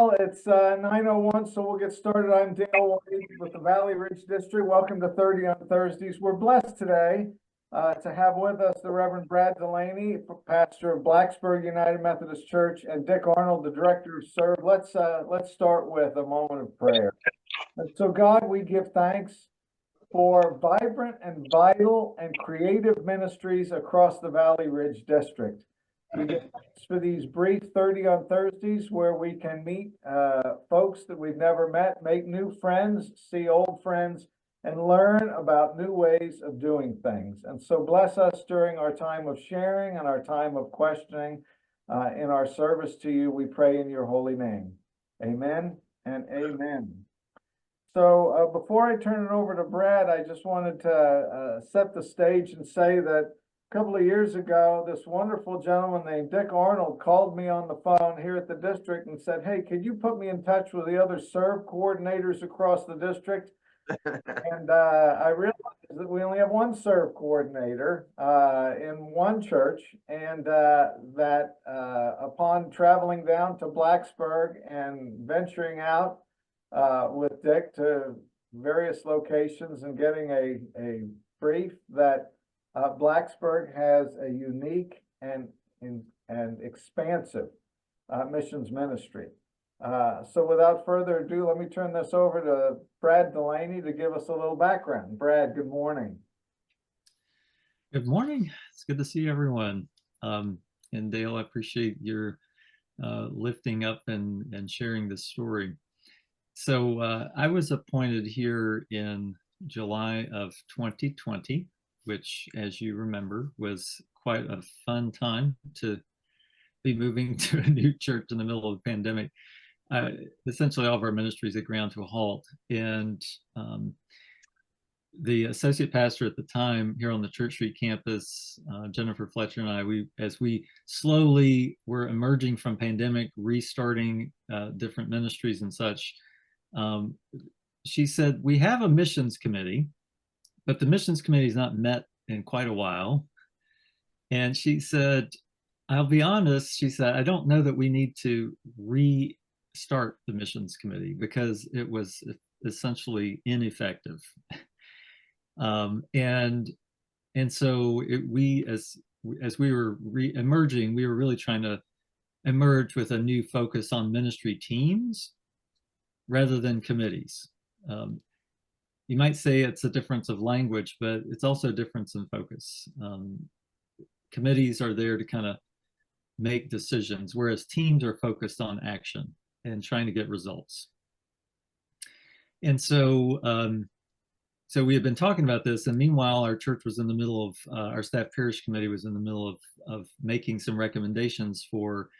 Well, it's 9:01, so we'll get started. I'm Dale White with the Valley Ridge District. Welcome to 30 on Thursdays. We're blessed today to have with us the Reverend Brad Dulaney, pastor of Blacksburg United Methodist Church, and Dick Arnold, the director of Serve. Let's start with a moment of prayer. And so, God, we give thanks for vibrant and vital and creative ministries across the Valley Ridge District. We give thanks for these brief 30 on Thursdays where we can meet folks that we've never met, make new friends, see old friends, and learn about new ways of doing things. And so bless us during our time of sharing and our time of questioning in our service to you. We pray in your holy name. Amen and amen. So before I turn it over to Brad, I just wanted to set the stage and say that a couple of years ago, this wonderful gentleman named Dick Arnold called me on the phone here at the district and said, "Hey, could you put me in touch with the other serve coordinators across the district?" And I realized that we only have one serve coordinator in one church, and that upon traveling down to Blacksburg and venturing out with Dick to various locations and getting a brief that Blacksburg has a unique and expansive missions ministry. So without further ado, let me turn this over to Brad Dulaney to give us a little background. Brad, good morning. Good morning. It's good to see everyone. And Dale, I appreciate your lifting up and sharing this story. So I was appointed here in July of 2020, which, as you remember, was quite a fun time to be moving to a new church in the middle of the pandemic. Essentially, all of our ministries had ground to a halt. And the associate pastor at the time here on the Church Street campus, Jennifer Fletcher and I, as we slowly were emerging from pandemic, restarting different ministries and such, she said, "We have a missions committee, but the missions committee has not met in quite a while." And she said, "I'll be honest," she said, "I don't know that we need to restart the missions committee because it was essentially ineffective." And so as we were emerging, we were really trying to emerge with a new focus on ministry teams rather than committees. You might say it's a difference of language, but it's also a difference in focus. Committees are there to kind of make decisions, whereas teams are focused on action and trying to get results. And so, so we had been talking about this, and meanwhile, our church was in the middle of, our staff parish committee was in the middle of making some recommendations for,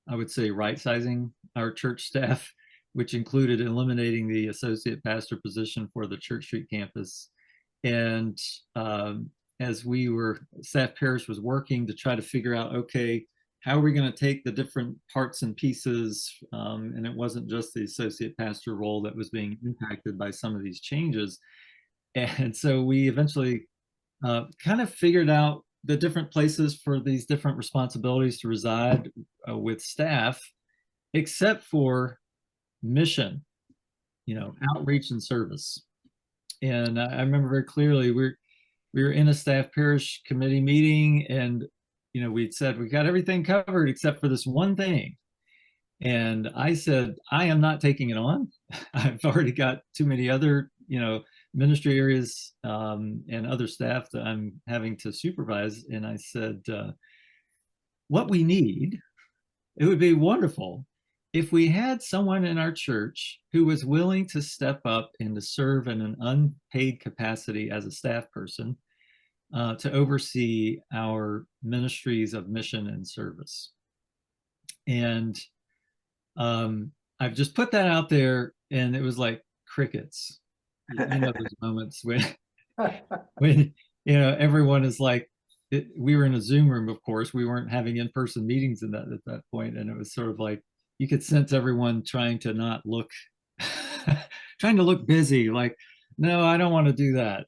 I would say, right-sizing our church staff, which included eliminating the associate pastor position for the Church Street campus. And as staff parish was working to try to figure out, okay, how are we going to take the different parts and pieces? And it wasn't just the associate pastor role that was being impacted by some of these changes. And so we eventually kind of figured out the different places for these different responsibilities to reside with staff, except for mission, outreach and service. And I remember very clearly we were in a staff parish committee meeting, and we'd said we got everything covered except for this one thing. And I said, I am not taking it on. I've already got too many other ministry areas and other staff that I'm having to supervise. And I said, what we need, it would be wonderful if we had someone in our church who was willing to step up and to serve in an unpaid capacity as a staff person to oversee our ministries of mission and service. And I've just put that out there, and it was like crickets. Those moments when everyone is like, we were in a Zoom room, of course, we weren't having in-person meetings at that point, and it was sort of like you could sense everyone trying to not look trying to look busy, like, no, I don't want to do that.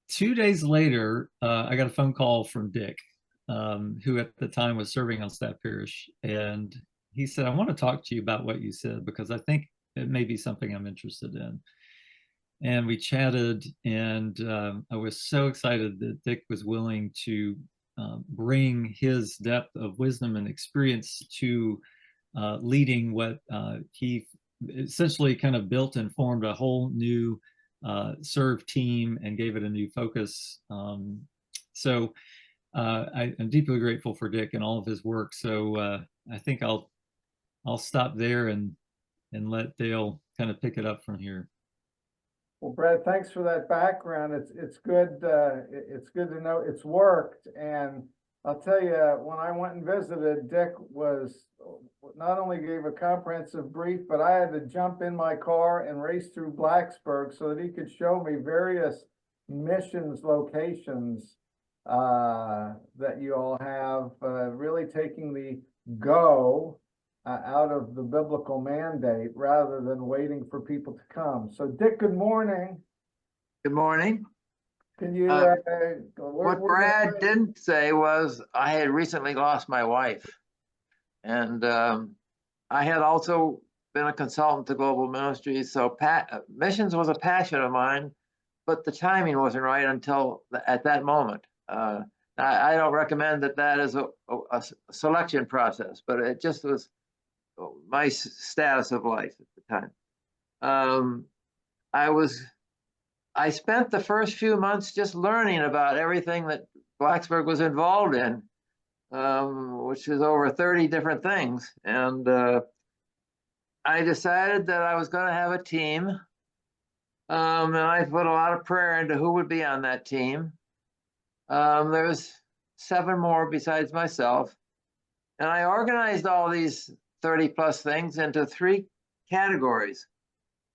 2 days later, I got a phone call from Dick, who at the time was serving on staff parish, and he said, I want to talk to you about what you said because I think it may be something I'm interested in. And we chatted, and I was so excited that Dick was willing to bring his depth of wisdom and experience to leading what he essentially kind of built and formed a whole new serve team and gave it a new focus. So I'm deeply grateful for Dick and all of his work. So I think I'll stop there and let Dale kind of pick it up from here. Well, Brad, thanks for that background. It's good. It's good to know it's worked. And I'll tell you, when I went and visited, Dick was not only gave a comprehensive brief, but I had to jump in my car and race through Blacksburg so that he could show me various missions locations that you all have, really taking the go out of the biblical mandate rather than waiting for people to come. So Dick, good morning. Good morning. Can you, what Brad didn't say was I had recently lost my wife. And I had also been a consultant to Global Ministries. So missions was a passion of mine, but the timing wasn't right until at that moment. I don't recommend that is a selection process, but it just was my status of life at the time. I spent the first few months just learning about everything that Blacksburg was involved in, which is over 30 different things. And I decided that I was going to have a team. And I put a lot of prayer into who would be on that team. There's 7 more besides myself. And I organized all these 30 plus things into 3 categories.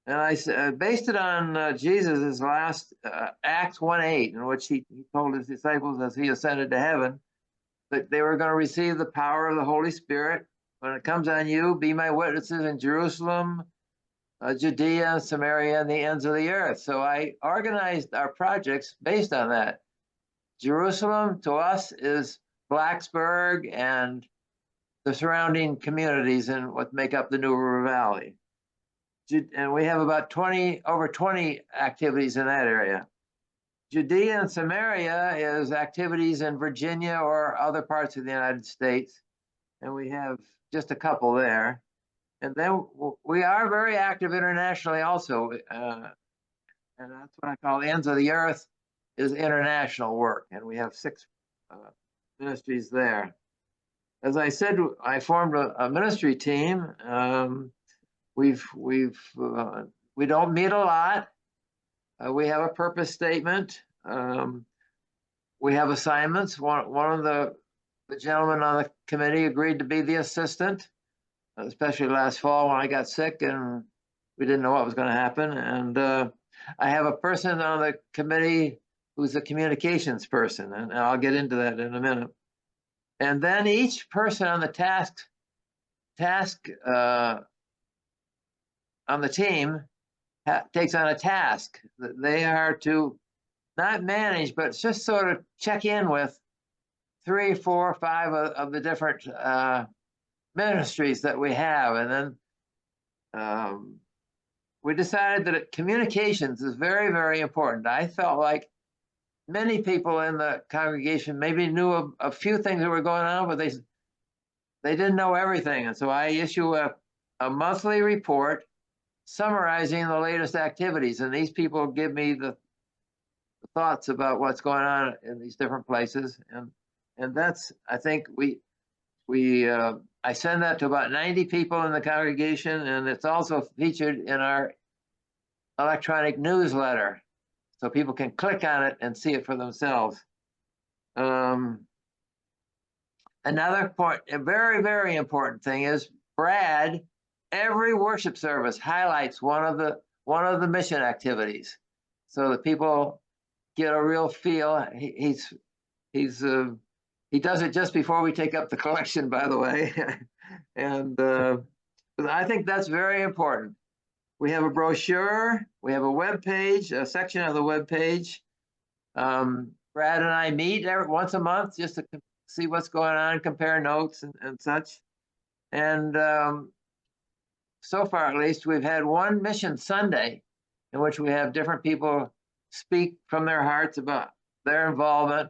And I based it on Jesus' last Acts 1:8, in which he told his disciples as he ascended to heaven that they were going to receive the power of the Holy Spirit. When it comes on you, be my witnesses in Jerusalem, Judea, Samaria, and the ends of the earth. So I organized our projects based on that. Jerusalem to us is Blacksburg and the surrounding communities and what make up the New River Valley. And we have about over 20 activities in that area. Judea and Samaria is activities in Virginia or other parts of the United States. And we have just a couple there. And then we are very active internationally also. And that's what I call the ends of the earth is international work. And we have 6 ministries there. As I said, I formed a ministry team. We don't meet a lot. We have a purpose statement. We have assignments. One of the gentlemen on the committee agreed to be the assistant, especially last fall when I got sick and we didn't know what was going to happen. And I have a person on the committee who's a communications person, and I'll get into that in a minute. And then each person on the task on the team takes on a task that they are to not manage, but just sort of check in with 3, 4, 5 of the different ministries that we have. And then we decided that communications is very, very important. I felt like many people in the congregation maybe knew a few things that were going on, but they didn't know everything. And so I issue a monthly report summarizing the latest activities. And these people give me the thoughts about what's going on in these different places. And that's, I think I send that to about 90 people in the congregation, and it's also featured in our electronic newsletter. So people can click on it and see it for themselves. Another point, a very, very important thing is Brad, every worship service highlights one of the mission activities so that people get a real feel. He does it just before we take up the collection, by the way. And I think that's very important. We have a brochure, we have a web page, a section of the web page. Brad and I meet once a month just to see what's going on, compare notes and such. And so far, at least, we've had one mission Sunday in which we have different people speak from their hearts about their involvement.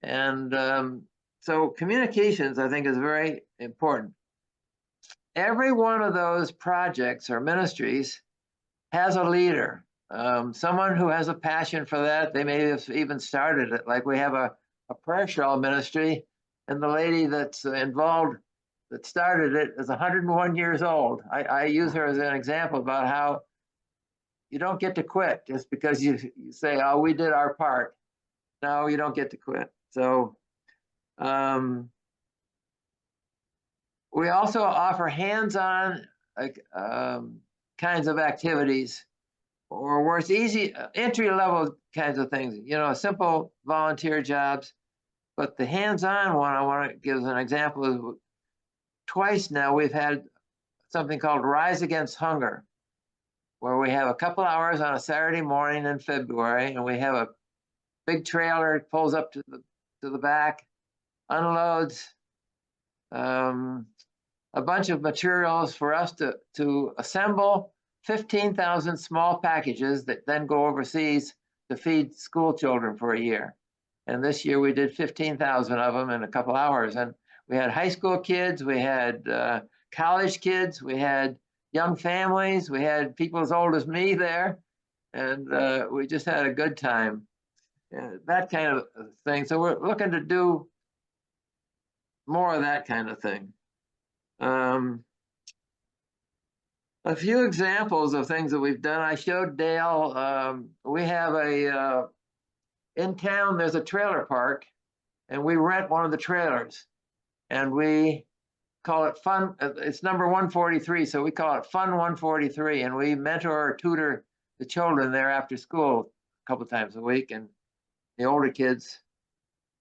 And so communications, I think, is very important. Every one of those projects or ministries has a leader, someone who has a passion for that. They may have even started it. Like we have a prayer shawl ministry, and the lady that's involved that started it is 101 years old. I use her as an example about how you don't get to quit just because you say, oh, we did our part. No, you don't get to quit. So we also offer hands-on kinds of activities, or where it's easy, entry-level kinds of things, you know, simple volunteer jobs. But the hands-on one I want to give as an example is twice now we've had something called Rise Against Hunger, where we have a couple hours on a Saturday morning in February, and we have a big trailer, it pulls up to the back, unloads a bunch of materials for us to assemble 15,000 small packages that then go overseas to feed school children for a year. And this year we did 15,000 of them in a couple hours. And we had high school kids, we had college kids, we had young families, we had people as old as me there, and we just had a good time. That kind of thing. So we're looking to do more of that kind of thing. A few examples of things that we've done. I showed Dale, we have in town, there's a trailer park, and we rent one of the trailers, and we call it Fun, it's number 143, so we call it Fun 143, and we mentor or tutor the children there after school a couple times a week, and the older kids,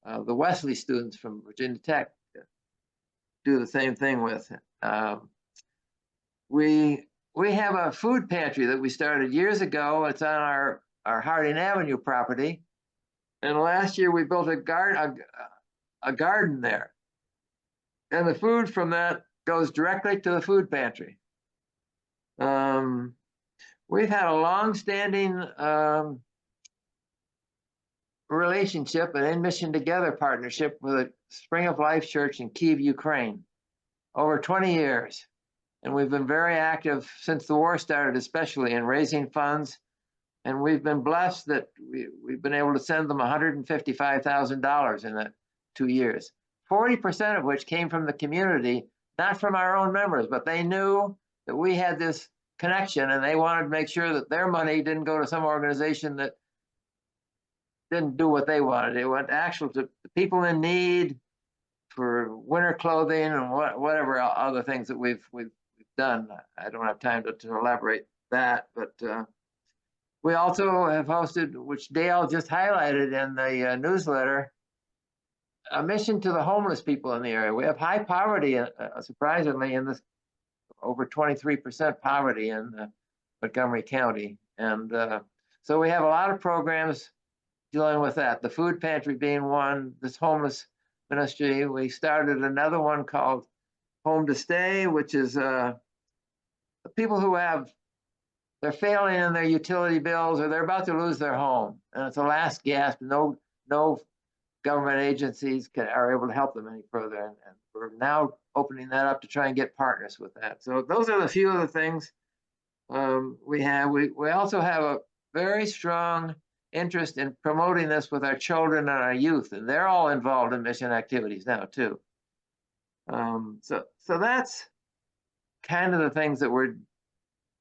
the Wesley students from Virginia Tech, do the same thing with. We have a food pantry that we started years ago. It's on our Harding Avenue property. And last year we built a garden there. And the food from that goes directly to the food pantry. We've had a long-standing relationship, an In Mission Together partnership with a Spring of Life Church in Kyiv, Ukraine, over 20 years. And we've been very active since the war started, especially in raising funds. And we've been blessed that we've been able to send them $155,000 in the 2 years, 40% of which came from the community, not from our own members, but they knew that we had this connection and they wanted to make sure that their money didn't go to some organization that didn't do what they wanted. It went actually to people in need for winter clothing and whatever other things that we've done. I don't have time to elaborate that, but we also have hosted, which Dale just highlighted in the newsletter, a mission to the homeless people in the area. We have high poverty, surprisingly, in this, over 23% poverty in Montgomery County. And so we have a lot of programs dealing with that. The food pantry being one, this homeless ministry. We started another one called Home to Stay, which is people who they're failing in their utility bills or they're about to lose their home. And it's a last gasp. No government agencies are able to help them any further. And we're now opening that up to try and get partners with that. So those are the few of the things we have. We also have a very strong interest in promoting this with our children and our youth, and they're all involved in mission activities now too. So that's kind of the things that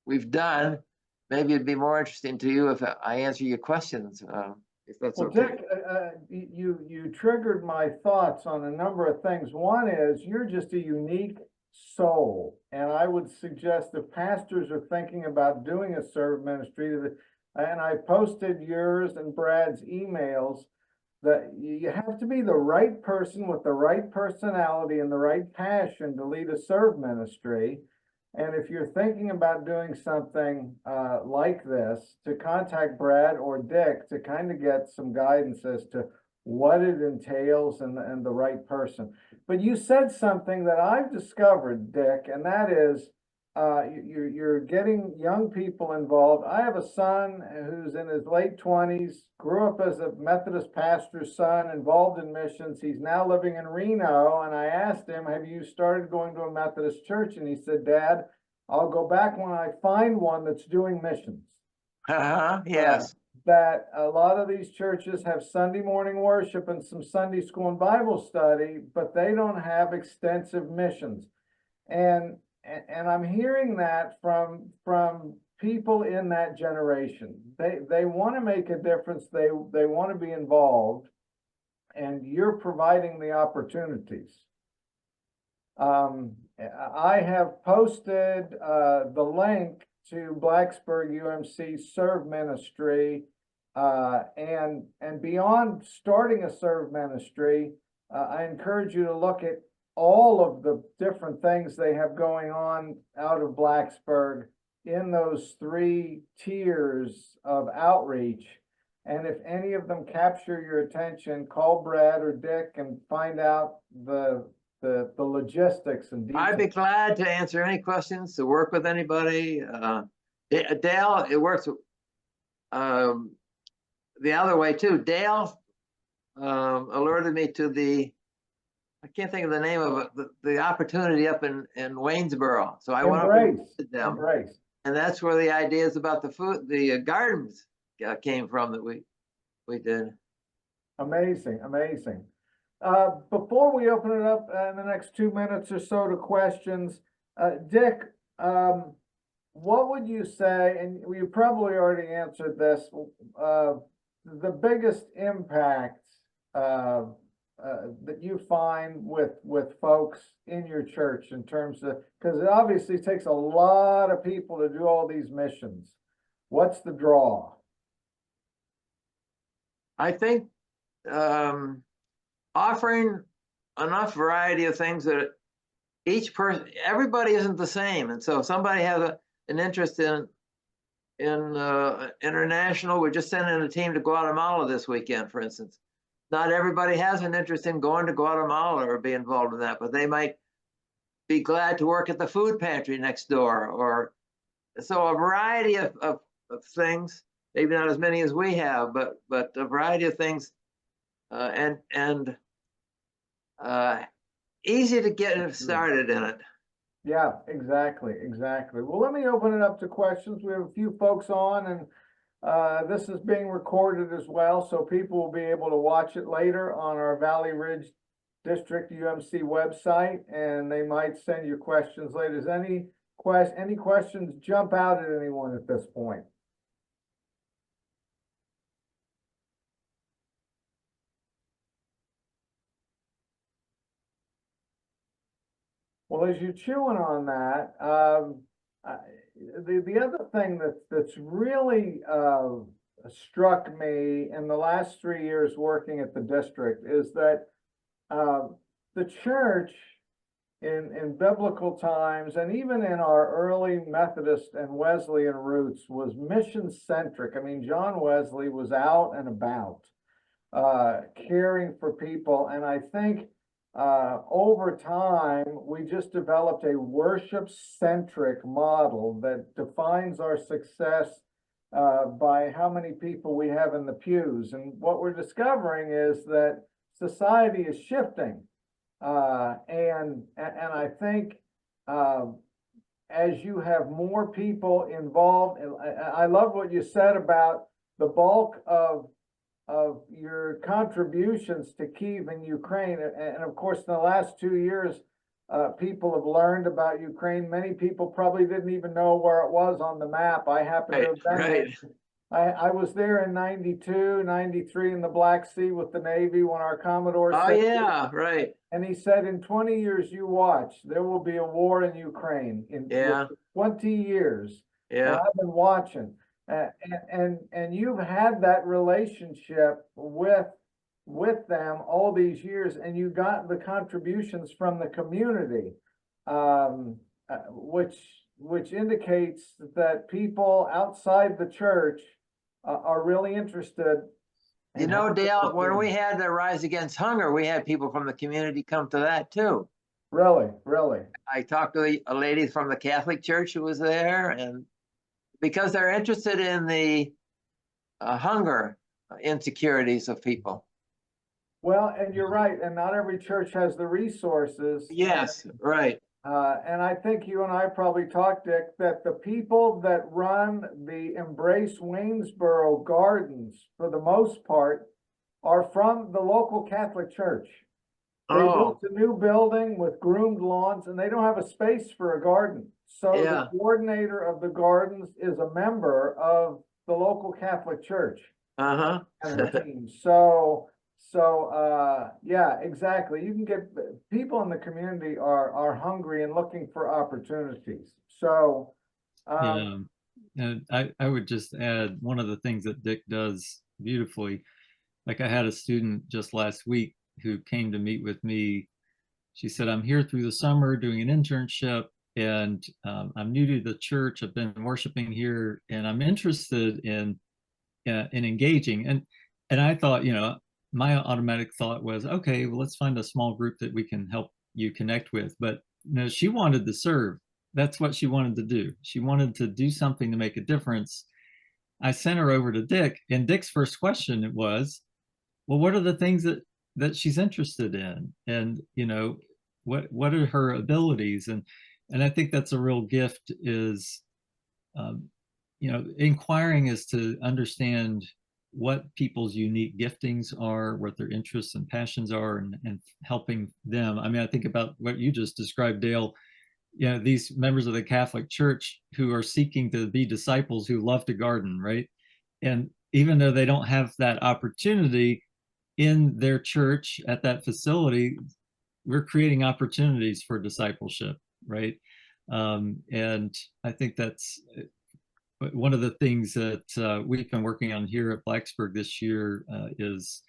we've done. Maybe it'd be more interesting to you if I answer your questions, if that's well, okay. Dick, you triggered my thoughts on a number of things. One is you're just a unique soul, and I would suggest if pastors are thinking about doing a serve ministry, and I posted yours and Brad's emails, that you have to be the right person with the right personality and the right passion to lead a serve ministry. And if you're thinking about doing something like this, to contact Brad or Dick to kind of get some guidance as to what it entails and the right person. But you said something that I've discovered, Dick, and that is you're getting young people involved. I have a son who's in his late 20s, grew up as a Methodist pastor's son, involved in missions. He's now living in Reno, and I asked him, have you started going to a Methodist church? And he said, Dad, I'll go back when I find one that's doing missions. Yes. That a lot of these churches have Sunday morning worship and some Sunday school and Bible study, but they don't have extensive missions. And I'm hearing that from people in that generation. They want to make a difference. They want to be involved, and you're providing the opportunities. I have posted the link to Blacksburg UMC Serve Ministry, and beyond starting a Serve Ministry, I encourage you to look at all of the different things they have going on out of Blacksburg in those 3 tiers of outreach. And if any of them capture your attention, call Brad or Dick and find out the logistics and details. I'd be glad to answer any questions, to work with anybody. Dale, it works the other way too. Dale alerted me to I can't think of the name of it, the opportunity up in Waynesboro. So I went up and visited them. Embrace. And that's where the ideas about the gardens came from that we did. Amazing, amazing. Before we open it up in the next 2 minutes or so to questions, Dick, what would you say, and you probably already answered this, the biggest impact that you find with folks in your church in terms of, because it obviously takes a lot of people to do all these missions. What's the draw? I think offering enough variety of things that each person, everybody isn't the same. And so if somebody has an interest in international, we're just sending a team to Guatemala this weekend, for instance. Not everybody has an interest in going to Guatemala or be involved in that, but they might be glad to work at the food pantry next door, or so a variety of things, maybe not as many as we have, but a variety of things, and easy to get started in it. Yeah, exactly. Well, let me open it up to questions. We have a few folks on, and this is being recorded as well, so people will be able to watch it later on our Valley Ridge District UMC website, and they might send you questions later. Does any questions jump out at anyone at this point? Well, as you're chewing on that, the other thing that's really struck me in the last 3 years working at the district is that the church in biblical times, and even in our early Methodist and Wesleyan roots, was mission centric. I mean, John Wesley was out and about caring for people, and I think over time, we just developed a worship-centric model that defines our success by how many people we have in the pews. And what we're discovering is that society is shifting. And I think as you have more people involved, and I love what you said about the bulk of your contributions to Kyiv and Ukraine. And of course, in the last 2 years, people have learned about Ukraine. Many people probably didn't even know where it was on the map. I happen to have been there. I was there in 92, 93 in the Black Sea with the Navy when our Commodore said, yeah, right. And he said, in 20 years, you watch, there will be a war in Ukraine in 20 years. Yeah. And I've been watching. And you've had that relationship with them all these years, and you got the contributions from the community, which indicates that people outside the church are really interested You And know, how- Dale, when we had the Rise Against Hunger, we had people from the community come to that too. Really, really. I talked to a lady from the Catholic Church who was there, and because they're interested in the hunger insecurities of people. Well, and you're right, and not every church has the resources. Yes, right. And I think you and I probably talked, Dick, that the people that run the Embrace Waynesboro Gardens, for the most part, are from the local Catholic Church. They Oh, built a new building with groomed lawns, and they don't have a space for a garden. So Yeah. the coordinator of the gardens is a member of the local Catholic Church uh-huh. and the team. Yeah, exactly. You can get, people in the community are hungry and looking for opportunities. So, Yeah. And I would just add one of the things that Dick does beautifully. Like I had a student just last week who came to meet with me. She said, I'm here through the summer doing an internship, and I'm new to the church. I've been worshiping here, and I'm interested in engaging. And I thought, my automatic thought was, okay, well, let's find a small group that we can help you connect with. But she wanted to serve. That's what she wanted to do. She wanted to do something to make a difference. I sent her over to Dick, and Dick's first question was, well, what are the things that she's interested in, and what are her abilities, and I think that's a real gift, is inquiring is to understand what people's unique giftings are, what their interests and passions are, and helping them. I mean, I think about what you just described, Dale. These members of the Catholic Church who are seeking to be disciples who love to garden, right? And even though they don't have that opportunity in their church at that facility, we're creating opportunities for discipleship, right? And I think that's one of the things that we've been working on here at Blacksburg this year, is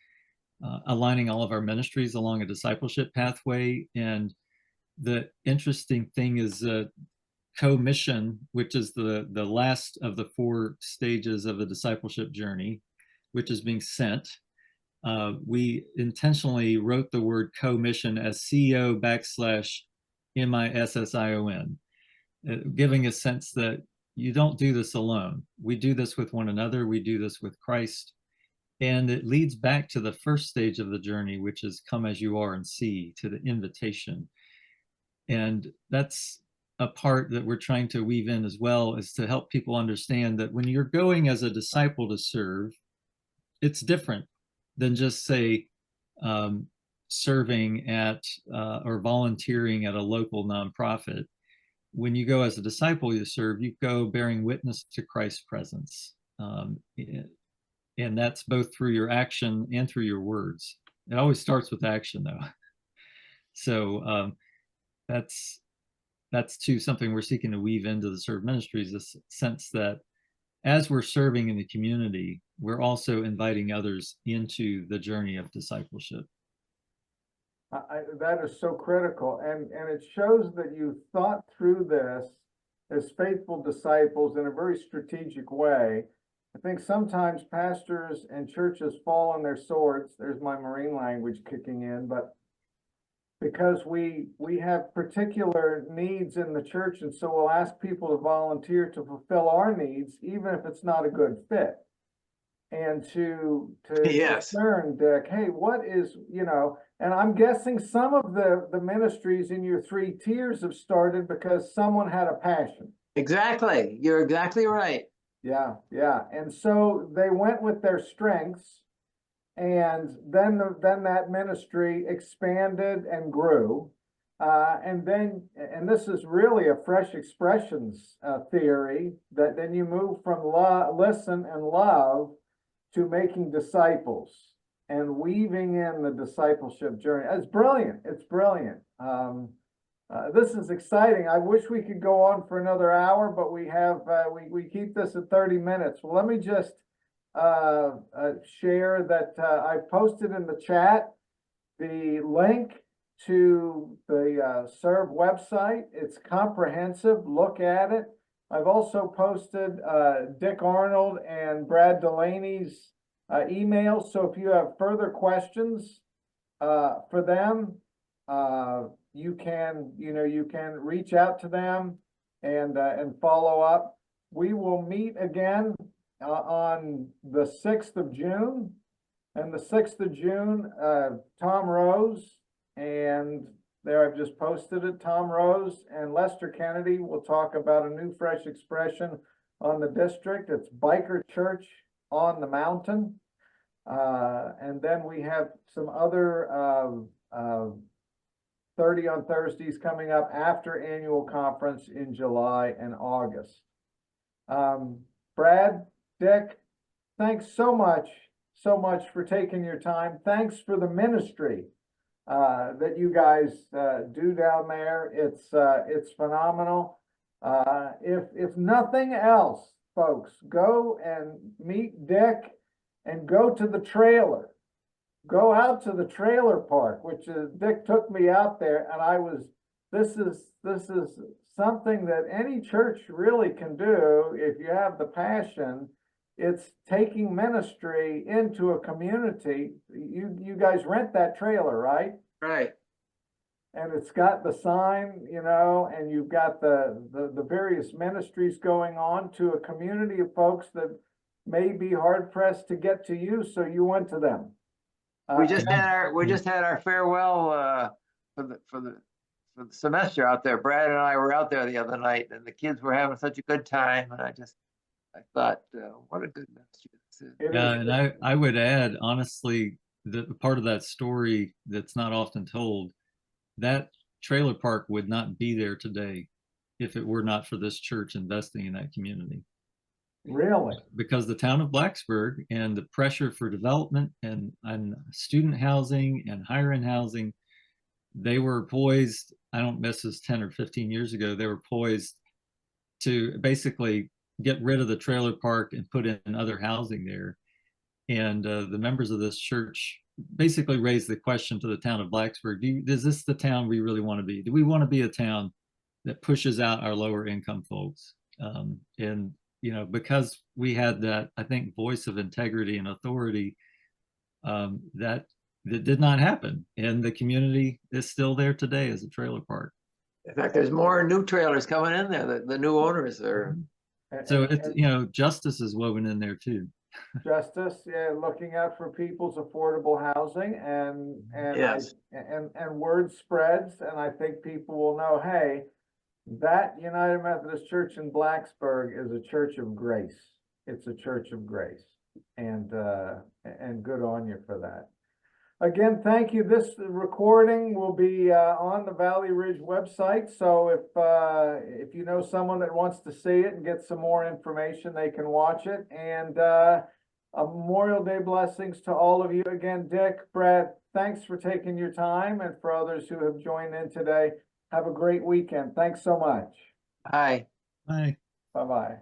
aligning all of our ministries along a discipleship pathway. And the interesting thing is co-mission, which is the last of the 4 stages of the discipleship journey, which is being sent. We intentionally wrote the word co-mission as CO \MISSION, giving a sense that you don't do this alone. We do this with one another. We do this with Christ. And it leads back to the first stage of the journey, which is come as you are and see, to the invitation. And that's a part that we're trying to weave in as well, is to help people understand that when you're going as a disciple to serve, it's different than just, say, serving at or volunteering at a local nonprofit. When you go as a disciple to serve, you go bearing witness to Christ's presence. And that's both through your action and through your words. It always starts with action, though. So that's too something we're seeking to weave into the serve ministries, this sense that as we're serving in the community, we're also inviting others into the journey of discipleship. That is so critical, and it shows that you thought through this as faithful disciples in a very strategic way. I think sometimes pastors and churches fall on their swords. There's my Marine language kicking in, but because we have particular needs in the church, and so we'll ask people to volunteer to fulfill our needs, even if it's not a good fit. And to Yes. discern, Dick, hey, what is, and I'm guessing some of the ministries in your 3 tiers have started because someone had a passion. Exactly. You're exactly right. Yeah, yeah. And so they went with their strengths, and then that ministry expanded and grew. And this is really a fresh expressions theory, that then you move from listen and love to making disciples and weaving in the discipleship journey. It's brilliant. It's brilliant. This is exciting. I wish we could go on for another hour, but we have we keep this at 30 minutes. Well, let me just share that I've posted in the chat the link to the Serve website. It's comprehensive. Look at it. I've also posted Dick Arnold and Brad Dulaney's emails. So if you have further questions for them, you can reach out to them and follow up. We will meet again on the 6th of June. And the 6th of June, Tom Rose, and there I've just posted it, Tom Rose and Lester Kennedy will talk about a new fresh expression on the district. It's Biker Church on the Mountain. And then we have some other 30 on Thursdays coming up after annual conference in July and August. Brad, Dick, thanks so much for taking your time. Thanks for the ministry that you guys do down there. It's phenomenal. If nothing else, folks, go and meet Dick and go to the trailer. Go out to the trailer park, which is, Dick took me out there, and this is something that any church really can do if you have the passion. It's taking ministry into a community. You guys rent that trailer, right? Right. And it's got the sign, and you've got the various ministries going on to a community of folks that may be hard pressed to get to you, so you went to them. We just had our farewell for the semester out there. Brad and I were out there the other night, and the kids were having such a good time, and I thought, what a good ministry this is. Yeah, and I would add, honestly, the part of that story that's not often told, that trailer park would not be there today if it were not for this church investing in that community. Really? Because the town of Blacksburg and the pressure for development and student housing and higher end housing, they were poised, I don't miss this 10 or 15 years ago, they were poised to basically get rid of the trailer park and put in other housing there. And the members of this church basically raised the question to the town of Blacksburg, is this the town we really want to be? Do we want to be a town that pushes out our lower income folks? And because we had that, I think, voice of integrity and authority, that did not happen. And the community is still there today as a trailer park. In fact, there's more new trailers coming in there. The new owners are. So it's, justice is woven in there too. Justice, yeah, looking out for people's affordable housing and Yes. and word spreads, and I think people will know, hey, that United Methodist Church in Blacksburg is a church of grace. It's a church of grace, and good on you for that. Again, thank you. This recording will be on the Valley Ridge website. So if you know someone that wants to see it and get some more information, they can watch it. And a Memorial Day blessings to all of you. Again, Dick, Brad, thanks for taking your time, and for others who have joined in today, have a great weekend. Thanks so much. Hi. Bye. Bye-bye.